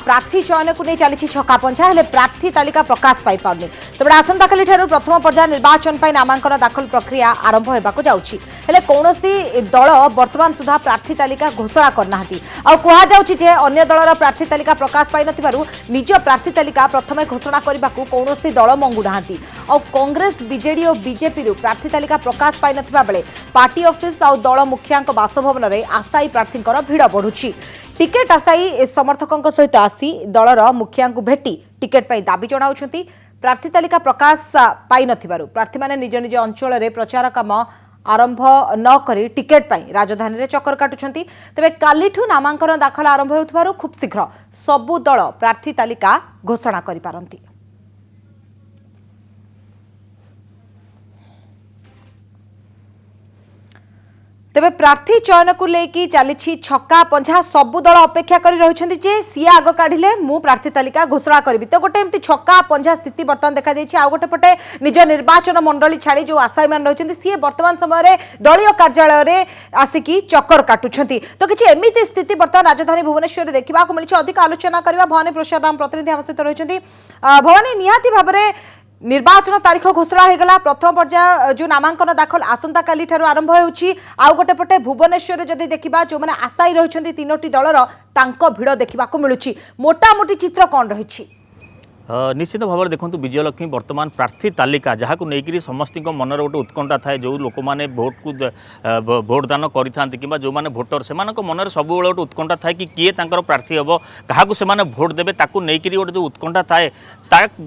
प्रार्थी चयन को नहीं चली छका पंछा हेले प्रार्थी तालिका प्रकाश पाई पाउनी सेबडे आसंता काली ठारू प्रथम पर्याय निर्वाचन पर नामांकन दाखल प्रक्रिया आरंभ होबाको जाउछि हेले कोनोसी दल वर्तमान सुधा प्रार्थी तालिका घोषणा करना आ कहा जाउछि जे अन्य दलर प्रार्थी तालिका प्रकाश पाई नथिबारु निज प्रार्थी तालिका प्रथमे घोषणा करबाकू कोनोसी दल मंगु नाहांती आ कांग्रेस बीजेडी और बीजेपी रु प्रार्थी तालिका प्रकाश पाई नथिबा बेले पार्टी ऑफिस आ दल मुखियांक बासभवन रे आशायी प्रार्थींकर भिड़ बढ़ुछि टिकेट आशायी समर्थकों सहित आसी दलर मुखिया भेटी टिकेट पाई दाबी जणाउछंती प्रार्थी तालिका प्रकाश पाई नथिबारु प्रार्थी माने निज निज अंचल रे प्रचार काम आरंभ न करी टिकेट पाई राजधानी रे चक्कर काटुछंती तबे कालीठू नामांकन दाखल आरंभ हेउथबारु खूब शीघ्र सबु दल प्रार्थी तालिका घोषणा करि पारंती। तेबे प्रार्थी चयन को लेकी चली छक्का पंझा सबु दल अपेक्षा कर रही जे सी आग काढ़िले मु प्रार्थी तालिका घोषणा करी तो गोटे एमती छक्का पंझा स्थिति बर्तमान देखा देछि आ गोटे पटे निज निर्वाचन मंडली छाड़ी जो आशायी मान रही सी वर्तमान समय दलीय कार्यालय रे आसिकी चक्कर काटुछंती तो किछि एमिति स्थिति बर्तमान राजधानी भुवनेश्वर देखा मिली अधिक आलोचना करबा भवानी प्रसाद आम प्रतिनिधि आम सहित रही भवानी निहाती भाव में निर्वाचन तारीख घोषणा हो गला प्रथम पर्याय जो नामांकन दाखल आसंता काली ठारू आरंभ होउछि आउ गोटे पटे भुवनेश्वर जदि देखिबा जो माने आशायी रहिछंती तीनोटी दलर तांको भिड़ देखा मिलुछि मोटामोटी चित्र कोन रहिछि निश्चित भाव में देखो विजयलक्ष्मी वर्तमान प्रार्थी तालिका जहाँ को लेकर समस्त मनर गोटे उत्कंठा थाए जो लोक मैंने भोट को भोट दान करें कि जो मैंने भोटर से मनर सब गोटे उत्कंठा थाए कि किए प्रार्थी हम क्या से भोट देवे ताकू लेकिन गोटे जो उत्कंठा थाए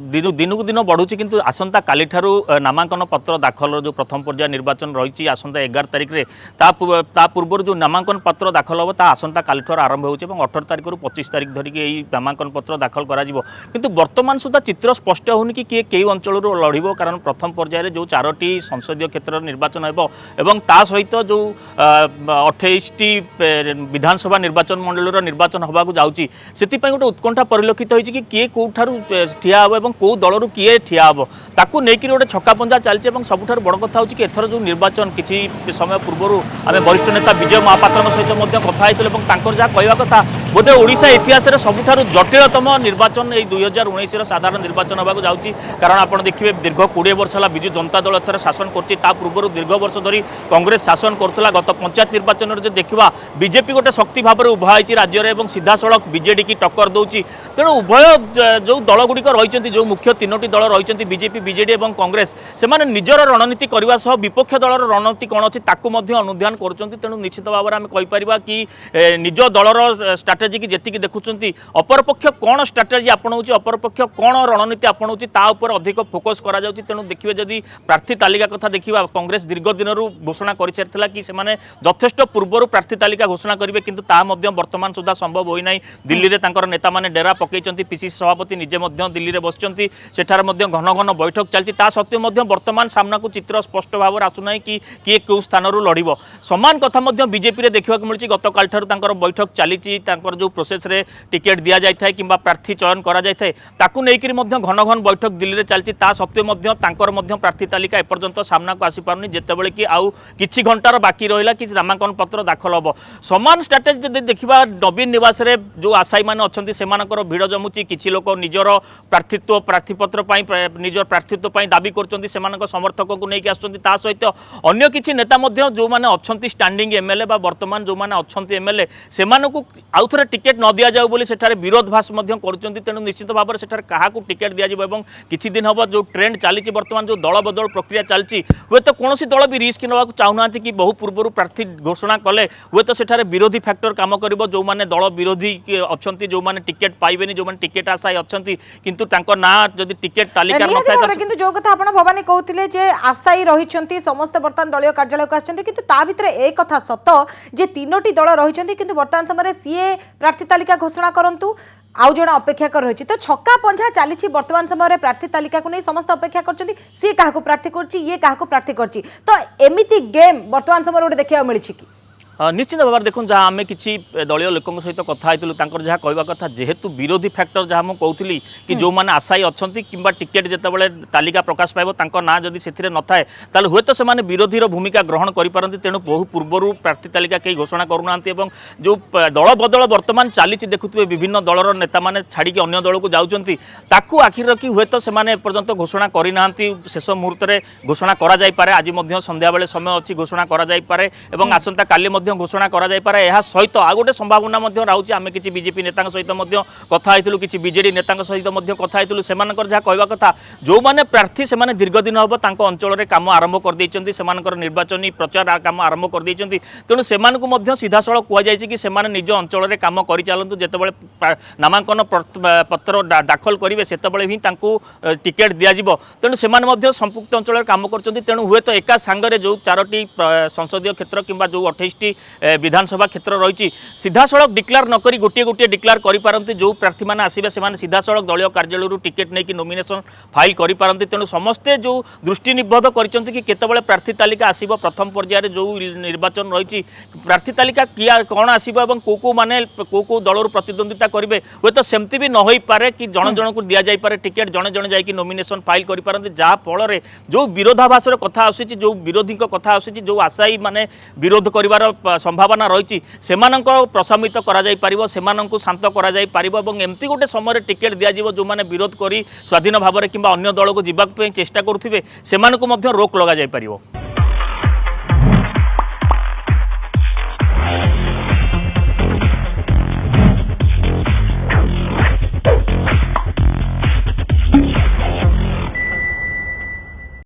दिन को दिन बढ़ुची किंतु आसंता काली ठारू नामांकन पत्र दाखल जो प्रथम पर्याय निर्वाचन रही आसंता 11 तारिख में पूर्व जो नामांकन पत्र दाखल हम आसंता काली ठारू आरंभ हो 18 तारिख रू 25 तारिख धरिकी नामांकन पत्र दाखल किंतु वर्तमान सुधा चित्र स्पष्ट होनी कि किए कई अंचल लड़ब कारण प्रथम पर्यायर जो 4टी संसदीय क्षेत्र निर्वाचन एवं ता सहित जो 28टी विधानसभा निर्वाचन मंडल निर्वाचन होगा जाऊँगी से गोटे उत्कंठा परिलक्षित होती कि किए कौठार ठिया हे कौ दलू किए ठिया हे ताकू नहीं गोटे छक्का पंजा चलती सबुठ बड़ कथा कि एथर जो निर्वाचन किसी समय पूर्व आम वरिष्ठ नेता विजय महापात्र सहित कथा जहाँ कहवा कथा बोधे ओडिशा इतिहास सबुठ जटिलतम निर्वाचन ये 2019 साधारण निर्वाचन होगा जाऊँगी कारण आप देखिए दीर्घ 20 वर्ष है विजु जनता दल एथर शासन कर पूर्व दीर्घ वर्ष धरी कांग्रेस शासन करुला गत पंचायत निर्वाचन में देखा बीजेपी गोटे शक्ति भाव में उभा होती राज्य में सीधा सड़क बीजेडी की टक्कर दूसरी तेणु उभय जो दलगुड़िक रही जो मुख्य 3टी दल रही बीजेपी बीजेडी और कांग्रेस से निजर रणनीति करने सह विपक्ष दलर रणनीति कौन अच्छी अनुध्यान कर निश्चित भाव में आम कहीपर कि निज दलर स्ट्राटेजी की जी देखुं अपरपक्ष कौन स्ट्राटेजी आपणाऊँ अपरपक्ष कौन रणनीति आपणाऊँ अधिक फोकस करा जाउछि तेणु देखिए जदि प्रार्थी तालिका कथा देखा कांग्रेस दीर्घ दिन घोषणा कर सारी कि यथेष्ट पूर्व प्रार्थी तालिका घोषणा करेंगे किंतु वर्तमान सुधा संभव होना दिल्ली में नेता मैंने डेरा पकई पीसीसी सभापति निजे दिल्ली में बसचंती सेठार घन घन बैठक चलती सत्वे वर्तमान सामना को चित्र स्पष्ट भाव में आसुना कि किए कौ स्थान लड़ब सामान कथा बीजेपी देखा मिली गत काल ठार बैठक चली जो प्रोसेस रे टिकेट दि जाए कि प्रार्थी चयन करा जाए ताकू लेकिन घन घन बैठक दिल्ली में चलती सत्वे प्रार्थी तालिका एपर्यंत सामना को आसी पारनी जितेबाला कि आउ किछि घंटार बाकी रहा कि नामांकन पत्र दाखल हम सामान स्ट्राटेजी जब देखा नवीन निवास रे जो आशायी मैंने अच्छा से भिड़ जमुची किछि लोक निजर प्रार्थीत्व प्रार्थीपत्र निजर प्रार्थीत्व दाबी कर समर्थकों को लेकिन आसुच्च सहित अन्य किछि नेता जो मैंने अच्छा स्टैंडिंग एमएलए वर्तमान जो मैंने अच्छा एमएलए से आउ थे टिकेट न दि जाऊ बोली विरोधाभास कर तेणु निश्चित भाव में सेठार क्या टिकेट दिज्व किसी दिन हम जो ट्रेंड चली बर्तमान जो दल बदल प्रक्रिया चलती हे तो कौन दल भी रिस्क ना चाहूना कि बहु पूर्व प्रार्थी घोषणा कले हे तो सेठार विरोधी फैक्टर काम कर जो मैंने दल विरोधी अच्छा जो मैंने टिकेट पाइबेनि जो मैंने टिकेट आशायी अच्छा किंतु ना जदि टिकेट तालिका किंतु जो कथा आपण भवानी कहते जे आशायी रही समस्त बर्तमान दलीय कार्यालय को आछंती किंतु ता भितरे एक कथा सत जे तीनोटी दल रही किंतु बर्तमान समय सीए प्रार्थी तालिका घोषणा करंतु आउ जण अपेक्षा कर रही तो छक्का पंझा चली वर्तमान समय प्रार्थी तालिका को नहीं समस्त अपेक्षा कर सी क्या प्रार्थी कर प्रार्थी कर तो एमिति गेम वर्तमान समय गोटे देखा मिली कि निश्चित भाव देखो जहाँ आम किसी दलीय लोकों सहित कथा जहाँ कहवा कथा जेहेतु विरोधी फैक्टर जहाँ मुझे कहूली कि जो मैंने आशायी अच्छा कि टिकेट जितेबाला तालिका प्रकाश पाइब ना जदि से न थाए ताले हुए तो से विरोधी भूमिका ग्रहण करें तेणु बहु पूर्वर प्रार्थी तालिका कहीं घोषणा करूना और जो दल बदल बर्तमान चली देखुए विभिन्न दलर नेता मैंने छाड़ी अन्य दल को जाऊँ आखिर रखी हुए तो से एपर्यंत घोषणा करना शेष मुहूर्त में घोषणा कराइपे आज संध्या बेले समय अच्छी घोषणा कराइपे और आसंता काली घोषणा कराइपे यह सहित आ गोटे संभावना रही आम किसी बीजेपी नेता सहित कथा कि बिजेडी नेता सहित कथा से जहाँ कहवा कथा जो मैंने प्रार्थी से दीर्घ दिन हम अंचल कम आरंभ कर निर्वाचनी प्रचार कम आरंभ कर तेणु से सीधा साल कहुई कि निज अंचल कम कर चलतु जिते नामांकन पत्र दाखल करेंगे से टिकेट दिज्व तेणु से संपुक्त अंचल कम कर तेणु हुए तो एका सांगरे जो 4टी संसदीय क्षेत्र कि जो 28टी विधानसभा क्षेत्र रही सीधा सड़क डिक्लेयर नक गोटे गोटे डिक्लेयर करें जो प्रार्थी मैंने आसवे से सीधा सड़क दलीय कार्यालय टिकेट नहीं कि नोमिनेशन फाइल करें तेणु समस्ते जो दृष्टि निबद्ध कर प्रार्थी तालिका आसब प्रथम पर्यायर जो निर्वाचन रही प्रार्थी तालिका किया कौन आसब कौ मैंने कौ दल प्रतिद्वंदिता करेंगे हे तो सेमती भी न पारे कि जन जन को दि जापे टिकेट जड़े जड़े जाकि नोमिनेशन फाइल करें जहाँफल जो विरोधाभास कथा आसूँ जो विरोधी कथा आसूँ जो आशायी माने विरोध कर संभावना रही से प्रशमित कर शांत कर एमती गोटे समय टिकेट दिज्व जो मैंने विरोध कर स्वाधीन भाव में कि अन्य दल को जीवाक चेष्टा करुवे से रोक लग जाए।